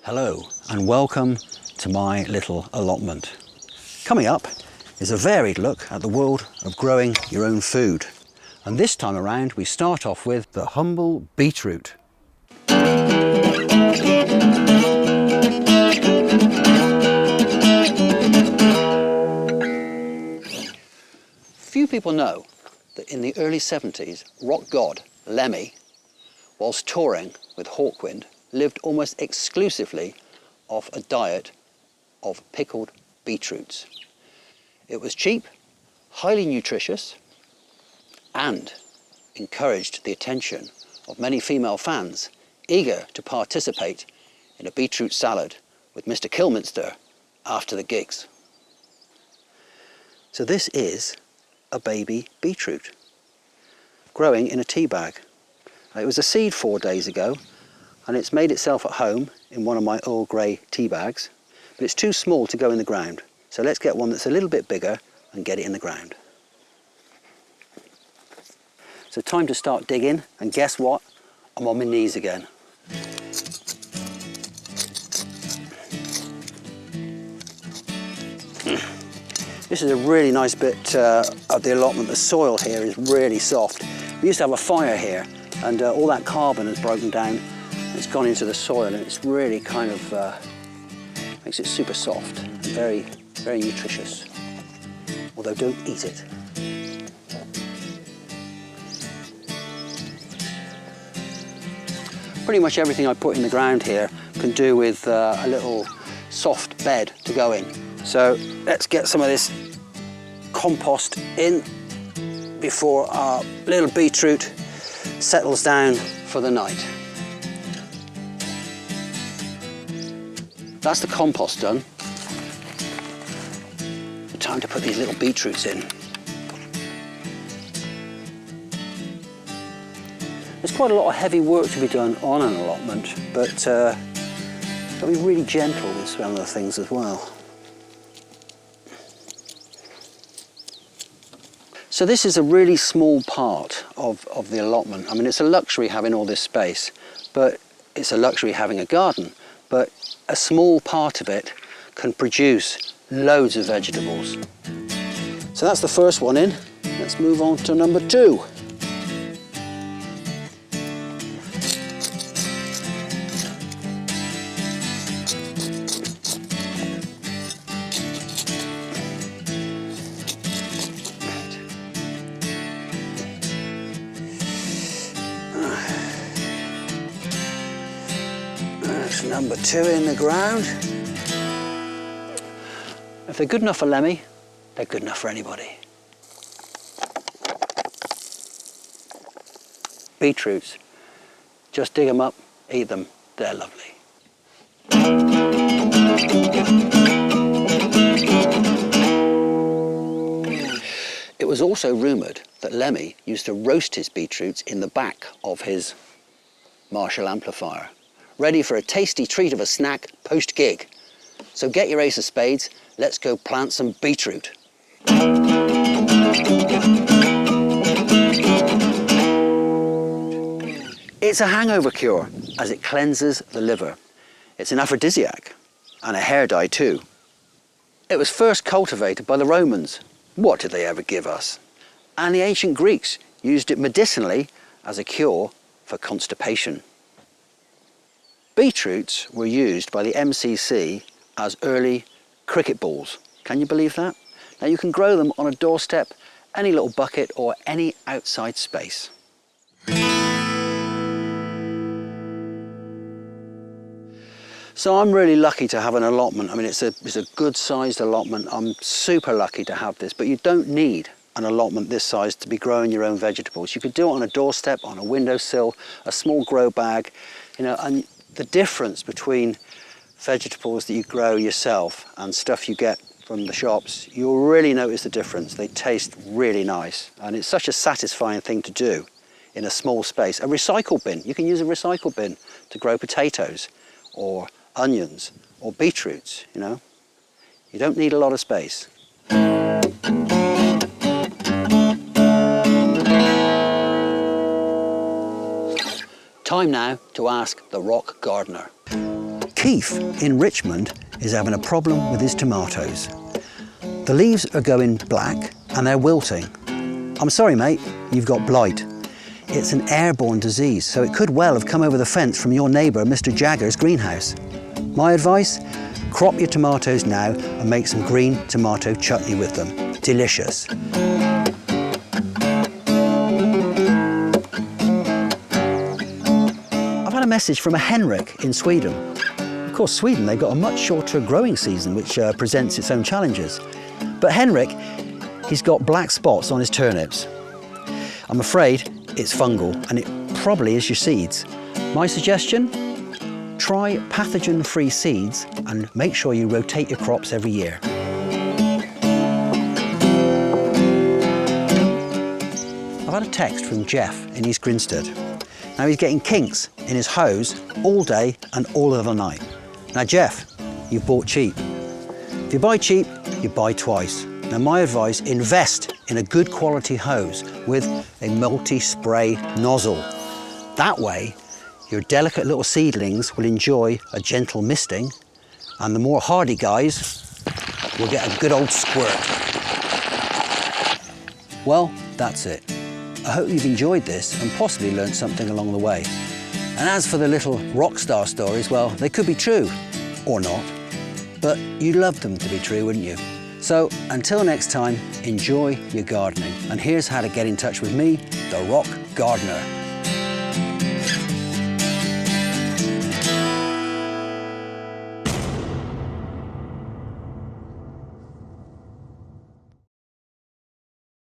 Hello and welcome to my little allotment. Coming up is a varied look at the world of growing your own food. And this time around we start off with the humble beetroot. Few people know that in the early 70s, rock god Lemmy, whilst touring with Hawkwind, lived almost exclusively off a diet of pickled beetroots. It was cheap, highly nutritious, and encouraged the attention of many female fans eager to participate in a beetroot salad with Mr. Kilminster after the gigs. So this is a baby beetroot growing in a tea bag. It was a seed 4 days ago and it's made itself at home in one of my Earl Grey tea bags, but it's too small to go in the ground. So let's get one that's a little bit bigger and get it in the ground. So time to start digging, and guess what? I'm on my knees again. This is a really nice bit of the allotment. The soil here is really soft. We used to have a fire here and all that carbon has broken down. It's gone into the soil and it's really kind of makes it super soft and very, very nutritious. Although don't eat it. Pretty much everything I put in the ground here can do with a little soft bed to go in. So let's get some of this compost in before our little beetroot settles down for the night. That's the compost done. Time to put these little beetroots in. There's quite a lot of heavy work to be done on an allotment, but got to be really gentle with some of the things as well. So this is a really small part of the allotment. I mean, it's a luxury having all this space, but it's a luxury having a garden, but a small part of it can produce loads of vegetables. So that's the first one in. Let's move on to number 2. That's number 2 in the ground. If they're good enough for Lemmy, they're good enough for anybody. Beetroots, just dig them up, eat them, they're lovely. It was also rumoured that Lemmy used to roast his beetroots in the back of his Marshall amplifier, ready for a tasty treat of a snack post-gig. So get your ace of spades, let's go plant some beetroot. It's a hangover cure as it cleanses the liver. It's an aphrodisiac and a hair dye too. It was first cultivated by the Romans. What did they ever give us? And the ancient Greeks used it medicinally as a cure for constipation. Beetroots were used by the MCC as early cricket balls. Can you believe that? Now you can grow them on a doorstep, any little bucket or any outside space. So I'm really lucky to have an allotment. I mean, it's a good sized allotment. I'm super lucky to have this, but you don't need an allotment this size to be growing your own vegetables. You could do it on a doorstep, on a windowsill, a small grow bag, you know, and the difference between vegetables that you grow yourself and stuff you get from the shops, you'll really notice the difference. They taste really nice and it's such a satisfying thing to do in a small space. A recycle bin, you can use a recycle bin to grow potatoes or onions or beetroots, you know. You don't need a lot of space. Time now to ask the rock gardener. Keith in Richmond is having a problem with his tomatoes. The leaves are going black and they're wilting. I'm sorry mate, you've got blight. It's an airborne disease, so it could well have come over the fence from your neighbour Mr. Jagger's greenhouse. My advice? Crop your tomatoes now and make some green tomato chutney with them. Delicious. I've had a message from a Henrik in Sweden. Of course, Sweden, they've got a much shorter growing season, which presents its own challenges. But Henrik, he's got black spots on his turnips. I'm afraid it's fungal, and it probably is your seeds. My suggestion? Try pathogen-free seeds and make sure you rotate your crops every year. I've had a text from Jeff in East Grinstead. Now he's getting kinks in his hose all day and all of the night. Now Jeff, you've bought cheap. If you buy cheap, you buy twice. Now my advice, invest in a good quality hose with a multi-spray nozzle. That way, your delicate little seedlings will enjoy a gentle misting, and the more hardy guys will get a good old squirt. Well, that's it. I hope you've enjoyed this and possibly learned something along the way. And as for the little rock star stories, well, they could be true, or not, but you'd love them to be true, wouldn't you? So until next time, enjoy your gardening. And here's how to get in touch with me, the Rock Gardener.